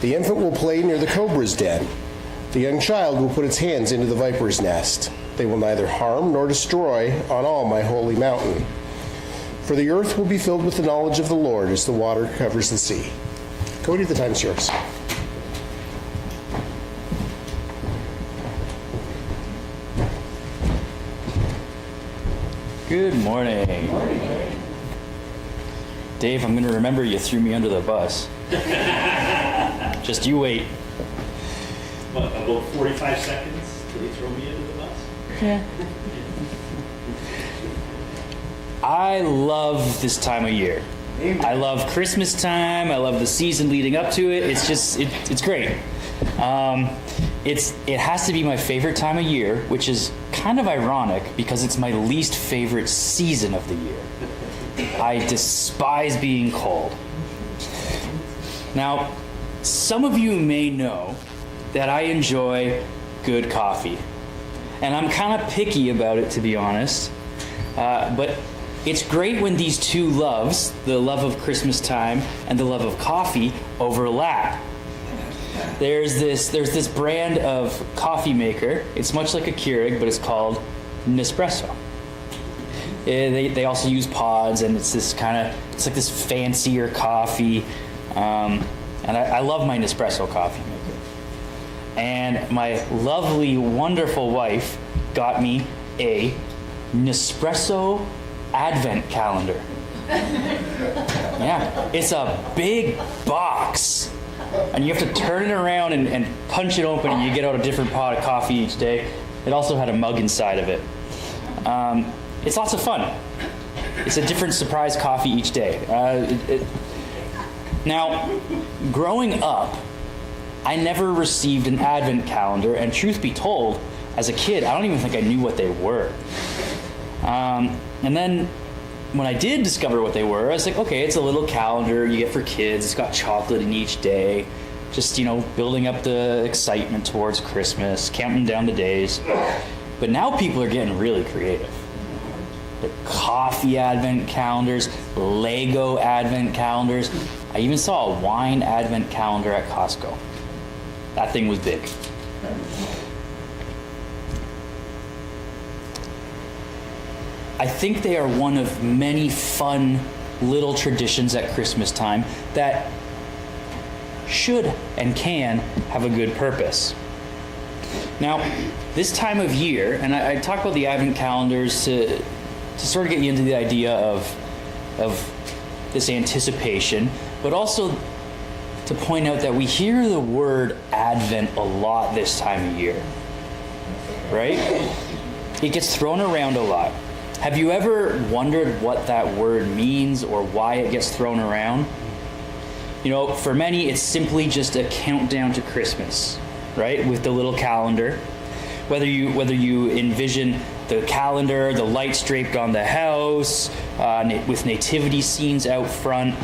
The infant will play near the cobra's den. The young child will put its hands into the viper's nest. They will neither harm nor destroy on all my holy mountain. For the earth will be filled with the knowledge of the Lord as the water covers the sea. Cody, the time's yours. Good morning. Dave, I'm going to remember you threw me under the bus. Just you wait. What, about 45 seconds till you throw me into the bus? Yeah. I love this time of year. I love Christmas time. I love the season leading up to it. It's just, it's great. It has to be my favorite time of year, which is kind of ironic because it's my least favorite season of the year. I despise being cold. Now, some of you may know that I enjoy good coffee. And I'm kind of picky about it, to be honest. But it's great when these two loves, the love of Christmas time and the love of coffee, overlap. There's this brand of coffee maker. It's much like a Keurig, but it's called Nespresso. They also use pods, and it's like this fancier coffee. And I love my Nespresso coffee maker. And my lovely, wonderful wife got me a Nespresso Advent calendar. Yeah, it's a big box. And you have to turn it around and punch it open, and you get out a different pot of coffee each day. It also had a mug inside of it. It's lots of fun. It's a different surprise coffee each day. Now, growing up, I never received an advent calendar, and truth be told, as a kid, I don't even think I knew what they were. And then when I did discover what they were, I was like, okay, it's a little calendar you get for kids. It's got chocolate in each day. Just, building up the excitement towards Christmas, counting down the days. But now people are getting really creative. The coffee advent calendars, Lego advent calendars. I even saw a wine advent calendar at Costco. That thing was big. I think they are one of many fun little traditions at Christmas time that should and can have a good purpose. Now, this time of year, and I talk about the advent calendars to sort of get you into the idea of this anticipation, but also to point out that we hear the word Advent a lot this time of year, right? It gets thrown around a lot. Have you ever wondered what that word means or why it gets thrown around? For many, it's simply just a countdown to Christmas, right? With the little calendar. Whether you envision the calendar, the lights draped on the house, with nativity scenes out front,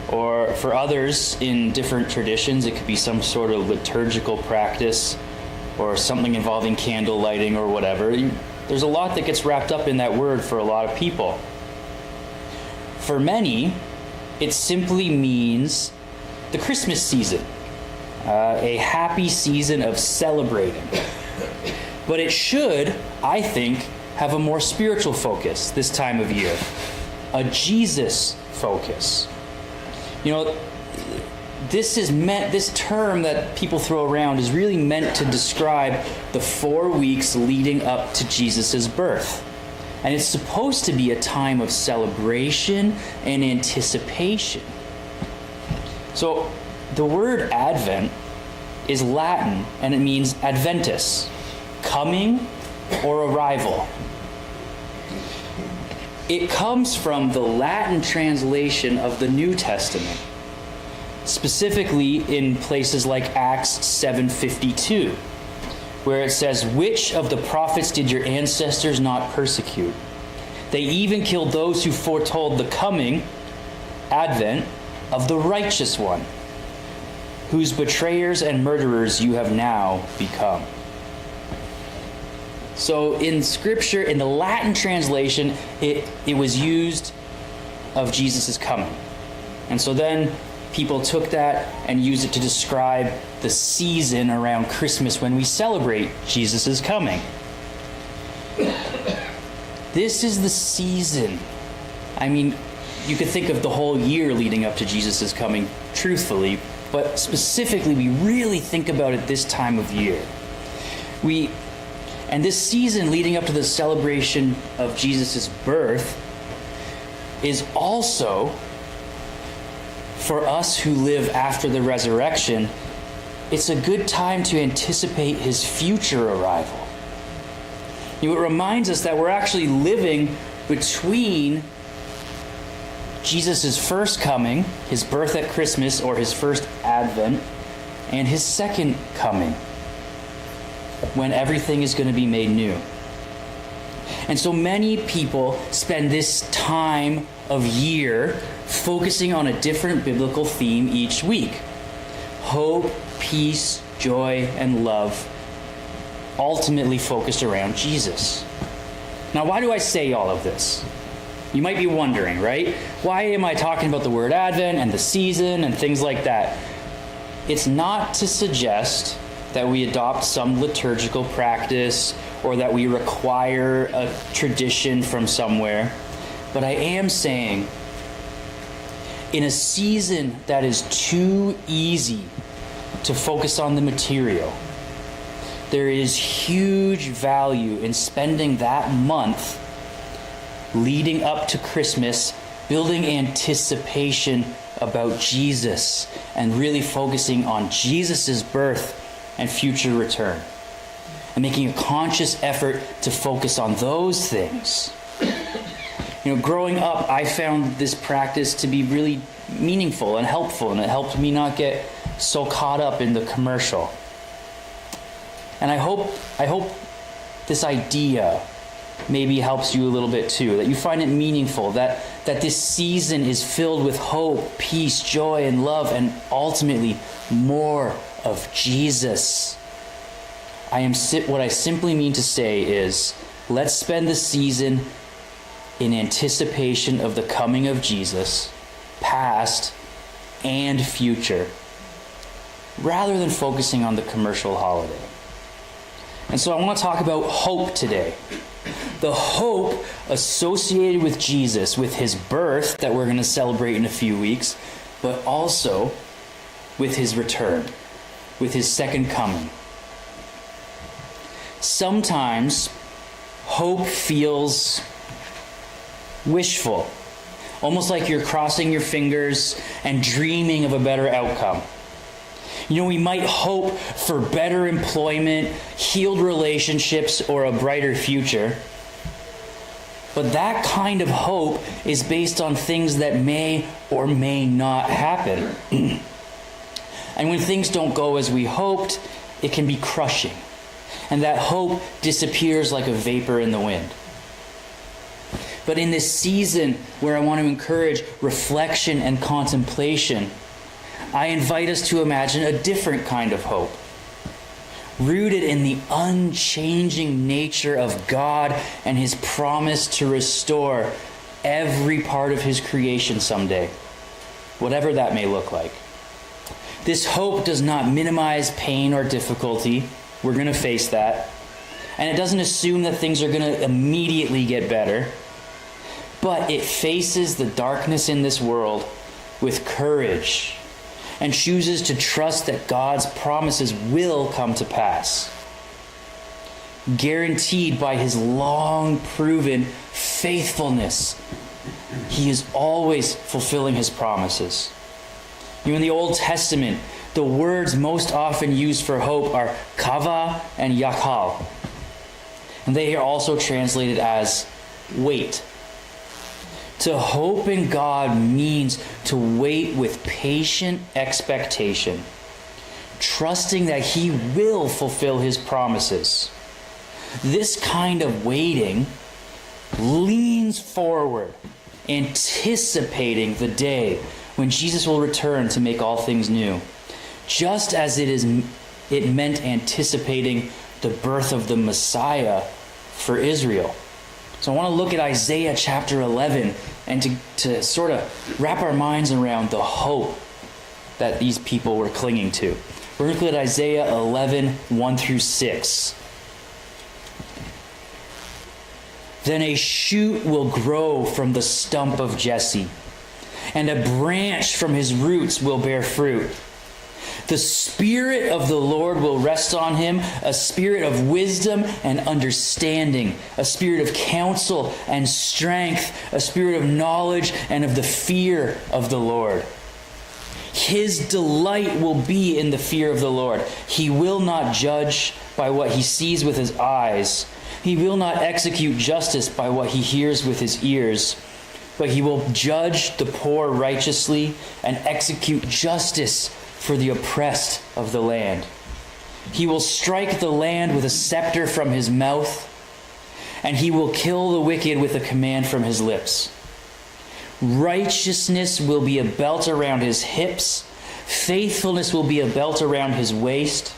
or for others in different traditions, it could be some sort of liturgical practice or something involving candle lighting or whatever. There's a lot that gets wrapped up in that word for a lot of people. For many, it simply means the Christmas season, a happy season of celebrating. But it should, I think, have a more spiritual focus this time of year, a Jesus focus. This term that people throw around is really meant to describe the 4 weeks leading up to Jesus' birth. And it's supposed to be a time of celebration and anticipation. So the word Advent is Latin, and it means adventus, coming or arrival. It comes from the Latin translation of the New Testament, specifically in places like Acts 7:52, where it says, "Which of the prophets did your ancestors not persecute? They even killed those who foretold the coming, advent, of the righteous one, whose betrayers and murderers you have now become." So in Scripture, in the Latin translation, it was used of Jesus' coming. And so then people took that and used it to describe the season around Christmas when we celebrate Jesus' coming. This is the season. I mean, you could think of the whole year leading up to Jesus' coming, truthfully, but specifically, we really think about it this time of year. And this season leading up to the celebration of Jesus' birth is also, for us who live after the resurrection, it's a good time to anticipate his future arrival. You know, it reminds us that we're actually living between Jesus' first coming, his birth at Christmas or his first advent, and his second coming, when everything is going to be made new. And so many people spend this time of year focusing on a different biblical theme each week. Hope, peace, joy, and love, ultimately focused around Jesus. Now, why do I say all of this? You might be wondering, right? Why am I talking about the word Advent and the season and things like that? It's not to suggest that we adopt some liturgical practice or that we require a tradition from somewhere. But I am saying, in a season that is too easy to focus on the material, there is huge value in spending that month leading up to Christmas, building anticipation about Jesus and really focusing on Jesus' birth and future return, and making a conscious effort to focus on those things. You know, growing up, I found this practice to be really meaningful and helpful, and it helped me not get so caught up in the commercial. And I hope this idea maybe helps you a little bit too, that you find it meaningful, that this season is filled with hope, peace, joy, and love, and ultimately more of Jesus. What I simply mean to say is, let's spend the season in anticipation of the coming of Jesus, past and future, rather than focusing on the commercial holiday. And so I want to talk about hope today. The hope associated with Jesus, with his birth that we're going to celebrate in a few weeks, but also with his return, with his second coming. Sometimes hope feels wishful, almost like you're crossing your fingers and dreaming of a better outcome. You know, we might hope for better employment, healed relationships, or a brighter future. But that kind of hope is based on things that may or may not happen. And when things don't go as we hoped, it can be crushing. And that hope disappears like a vapor in the wind. But in this season where I want to encourage reflection and contemplation, I invite us to imagine a different kind of hope, rooted in the unchanging nature of God and his promise to restore every part of his creation someday, whatever that may look like. This hope does not minimize pain or difficulty. We're going to face that. And it doesn't assume that things are going to immediately get better. But it faces the darkness in this world with courage and chooses to trust that God's promises will come to pass, guaranteed by his long-proven faithfulness. He is always fulfilling his promises. You know, in the Old Testament, the words most often used for hope are kava and yakal. And they are also translated as wait. To hope in God means to wait with patient expectation, trusting that he will fulfill his promises. This kind of waiting leans forward, anticipating the day when Jesus will return to make all things new, just as it meant anticipating the birth of the Messiah for Israel. So I want to look at Isaiah chapter 11 and to sort of wrap our minds around the hope that these people were clinging to. We're going to look at Isaiah 11, 1 through 6. Then a shoot will grow from the stump of Jesse, and a branch from his roots will bear fruit. The Spirit of the Lord will rest on him, a spirit of wisdom and understanding, a spirit of counsel and strength, a spirit of knowledge and of the fear of the Lord. His delight will be in the fear of the Lord. He will not judge by what he sees with his eyes. He will not execute justice by what he hears with his ears. But he will judge the poor righteously and execute justice for the oppressed of the land. He will strike the land with a scepter from his mouth, and he will kill the wicked with a command from his lips. Righteousness will be a belt around his hips. Faithfulness will be a belt around his waist.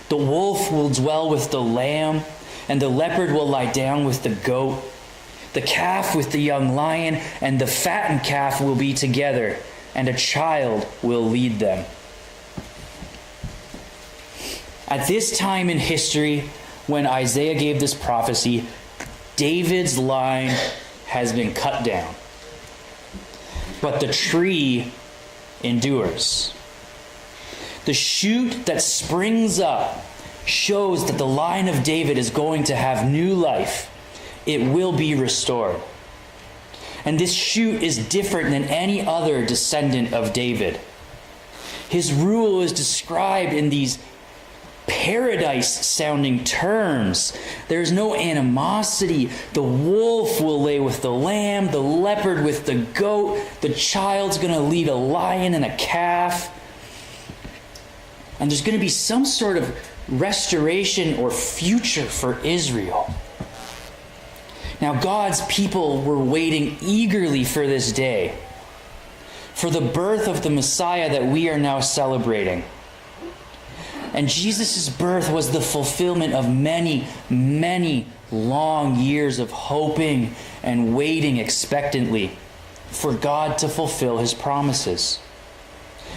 The wolf will dwell with the lamb, and the leopard will lie down with the goat. The calf with the young lion and the fattened calf will be together, and a child will lead them. At this time in history, when Isaiah gave this prophecy, David's line has been cut down. But the tree endures. The shoot that springs up shows that the line of David is going to have new life. It will be restored. And this shoot is different than any other descendant of David. His rule is described in these paradise-sounding terms. There's no animosity. The wolf will lay with the lamb, the leopard with the goat, the child's going to lead a lion and a calf. And there's going to be some sort of restoration or future for Israel. Now, God's people were waiting eagerly for this day, for the birth of the Messiah that we are now celebrating. And Jesus' birth was the fulfillment of many, many long years of hoping and waiting expectantly for God to fulfill his promises.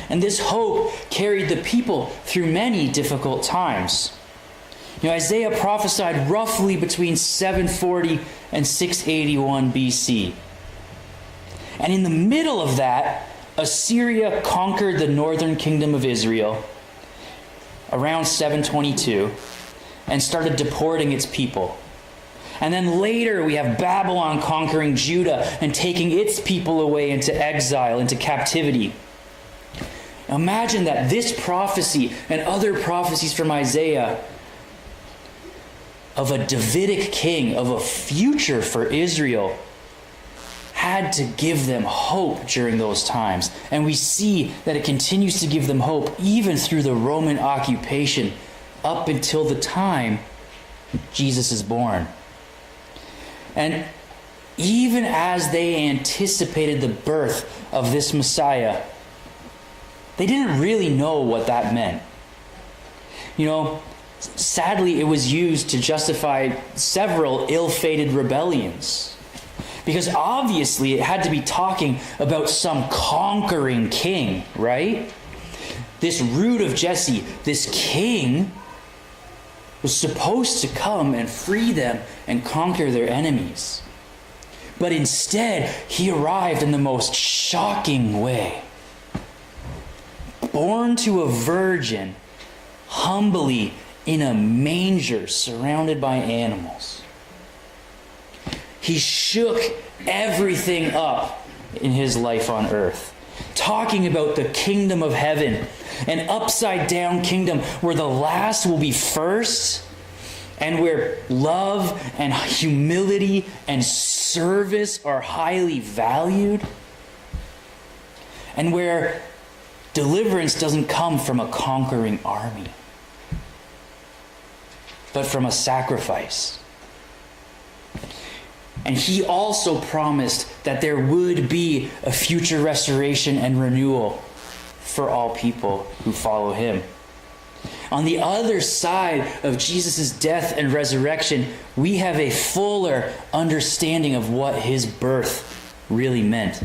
And this hope carried the people through many difficult times. Isaiah prophesied roughly between 740 and 681 BC. And in the middle of that, Assyria conquered the northern kingdom of Israel around 722 and started deporting its people. And then later we have Babylon conquering Judah and taking its people away into exile, into captivity. Imagine that this prophecy and other prophecies from Isaiah of a Davidic king, of a future for Israel, had to give them hope during those times. And we see that it continues to give them hope even through the Roman occupation up until the time Jesus is born. And even as they anticipated the birth of this Messiah, they didn't really know what that meant. Sadly, it was used to justify several ill-fated rebellions. Because obviously it had to be talking about some conquering king, right? This root of Jesse, this king, was supposed to come and free them and conquer their enemies. But instead, he arrived in the most shocking way. Born to a virgin, humbly in a manger surrounded by animals. He shook everything up in his life on earth, talking about the kingdom of heaven, an upside down kingdom where the last will be first, and where love and humility and service are highly valued, and where deliverance doesn't come from a conquering army, but from a sacrifice. And he also promised that there would be a future restoration and renewal for all people who follow him. On the other side of Jesus' death and resurrection, we have a fuller understanding of what his birth really meant.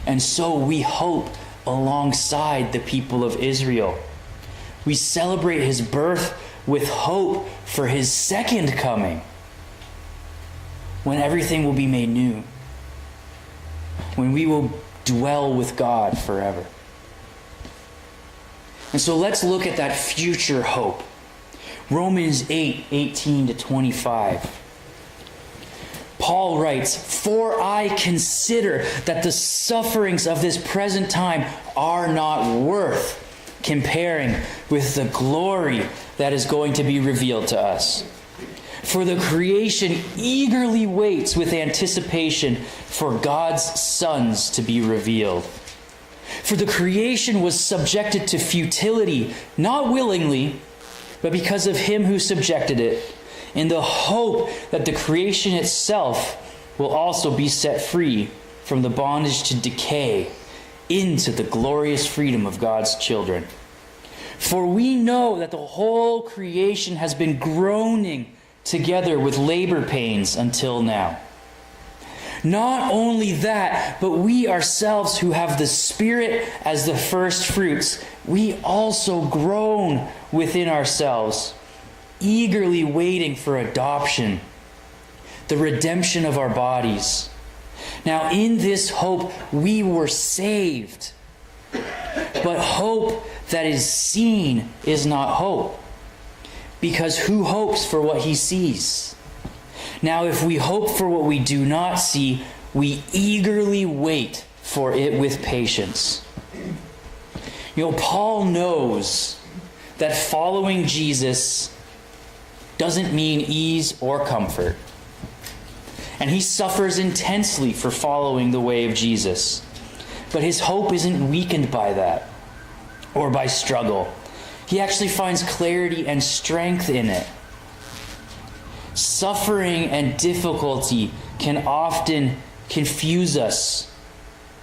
And so we hope alongside the people of Israel. We celebrate his birth with hope for his second coming, when everything will be made new, when we will dwell with God forever. And so let's look at that future hope. Romans 8:18-25. Paul writes, "For I consider that the sufferings of this present time are not worth comparing with the glory that is going to be revealed to us. For the creation eagerly waits with anticipation for God's sons to be revealed. For the creation was subjected to futility, not willingly, but because of him who subjected it, in the hope that the creation itself will also be set free from the bondage to decay into the glorious freedom of God's children. For we know that the whole creation has been groaning together with labor pains until now. Not only that, but we ourselves who have the Spirit as the first fruits, we also groan within ourselves, eagerly waiting for adoption, the redemption of our bodies. Now in this hope we were saved. But hope that is seen is not hope, because who hopes for what he sees? Now if we hope for what we do not see, we eagerly wait for it with patience. You know, Paul knows that following Jesus doesn't mean ease or comfort. And he suffers intensely for following the way of Jesus. But his hope isn't weakened by that or by struggle. He actually finds clarity and strength in it. Suffering and difficulty can often confuse us.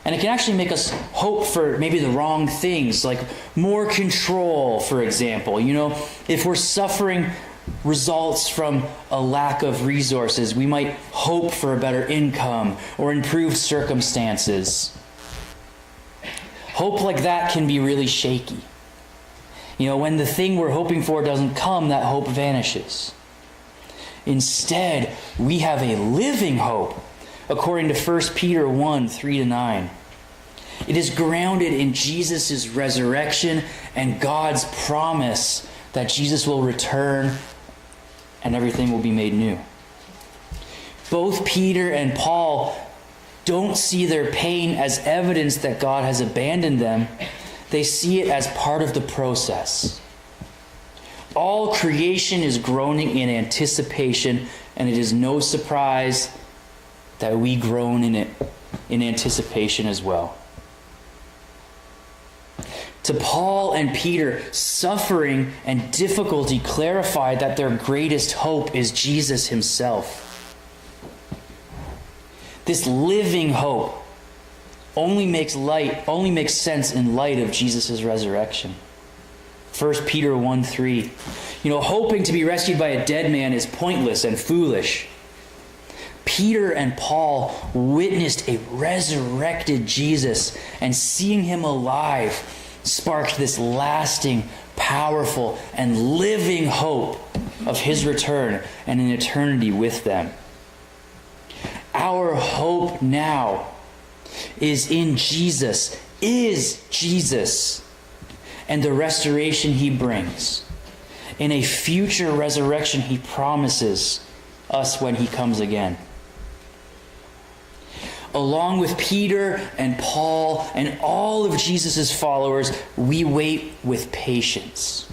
And it can actually make us hope for maybe the wrong things, like more control, for example. You know, if we're suffering results from a lack of resources, we might hope for a better income or improved circumstances. Hope like that can be really shaky. You know, when the thing we're hoping for doesn't come, that hope vanishes. Instead, we have a living hope, according to 1 Peter 1:3-9. It is grounded in Jesus' resurrection and God's promise that Jesus will return and everything will be made new. Both Peter and Paul don't see their pain as evidence that God has abandoned them. They see it as part of the process. All creation is groaning in anticipation, and it is no surprise that we groan in it in anticipation as well. To Paul and Peter, suffering and difficulty clarify that their greatest hope is Jesus himself. This living hope only makes sense in light of Jesus' resurrection. 1 Peter 1:3. You know, hoping to be rescued by a dead man is pointless and foolish. Peter and Paul witnessed a resurrected Jesus, and seeing him alive sparked this lasting, powerful, and living hope of his return and an eternity with them. Our hope now is in Jesus, and the restoration he brings, in a future resurrection he promises us when he comes again. Along with Peter and Paul and all of Jesus' followers, we wait with patience.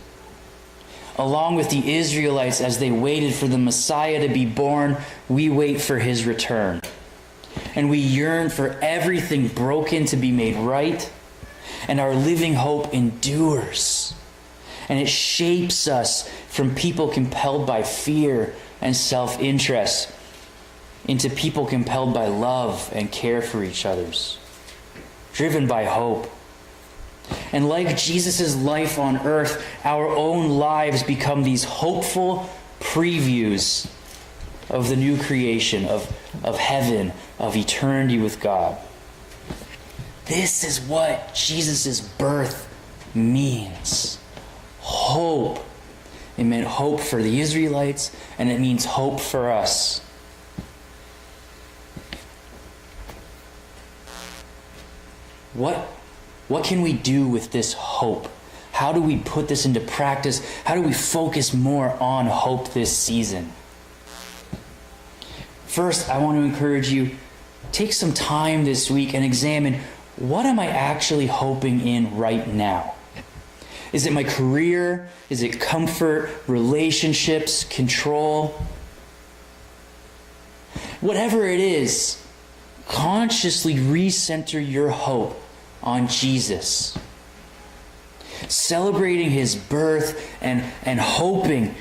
Along with the Israelites, as they waited for the Messiah to be born, we wait for his return. And we yearn for everything broken to be made right. And our living hope endures. And it shapes us from people compelled by fear and self-interest into people compelled by love and care for each others, driven by hope. And like Jesus' life on earth, our own lives become these hopeful previews of the new creation, of heaven, of eternity with God. This is what Jesus' birth means. Hope. It meant hope for the Israelites, and it means hope for us. What can we do with this hope? How do we put this into practice? How do we focus more on hope this season? First, I want to encourage you, take some time this week and examine, what am I actually hoping in right now? Is it my career? Is it comfort, relationships, control? Whatever it is, consciously recenter your hope on Jesus. Celebrating his birth and hoping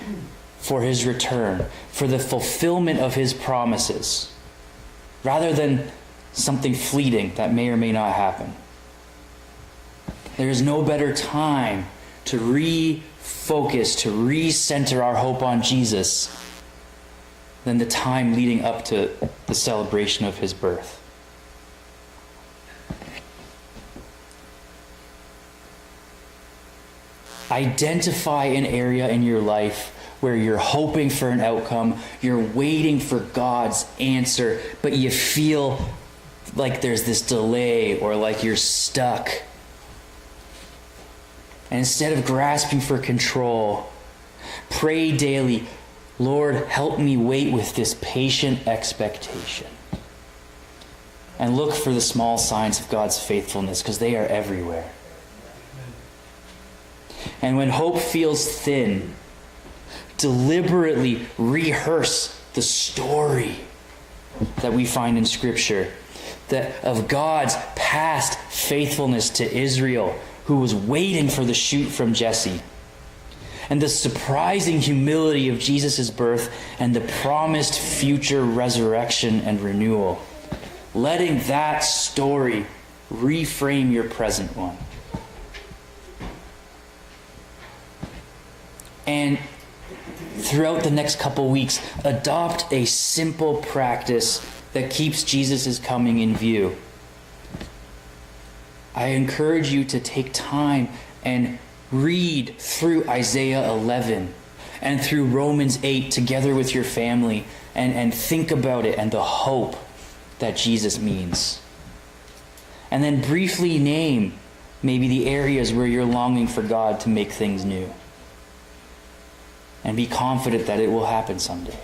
for his return, for the fulfillment of his promises, rather than something fleeting that may or may not happen. There is no better time to refocus, to recenter our hope on Jesus than the time leading up to the celebration of his birth. Identify an area in your life where you're hoping for an outcome, you're waiting for God's answer, but you feel like there's this delay or like you're stuck. And instead of grasping for control, pray daily, Lord, help me wait with this patient expectation. And look for the small signs of God's faithfulness, because they are everywhere. And when hope feels thin, deliberately rehearse the story that we find in Scripture, that of God's past faithfulness to Israel, who was waiting for the shoot from Jesse, and the surprising humility of Jesus' birth and the promised future resurrection and renewal. Letting that story reframe your present one. And throughout the next couple weeks, adopt a simple practice that keeps Jesus' coming in view. I encourage you to take time and read through Isaiah 11 and through Romans 8 together with your family and think about it and the hope that Jesus means. And then briefly name maybe the areas where you're longing for God to make things new. And be confident that it will happen someday.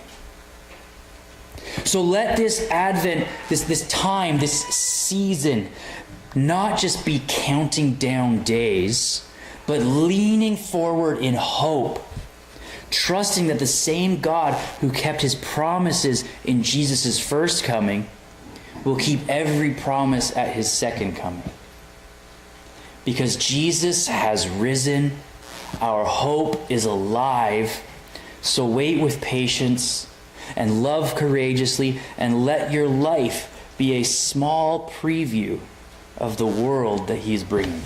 So let this Advent, this time, this season, not just be counting down days, but leaning forward in hope, trusting that the same God who kept his promises in Jesus' first coming will keep every promise at his second coming. Because Jesus has risen, our hope is alive, so wait with patience and love courageously, and let your life be a small preview of the world that he's bringing.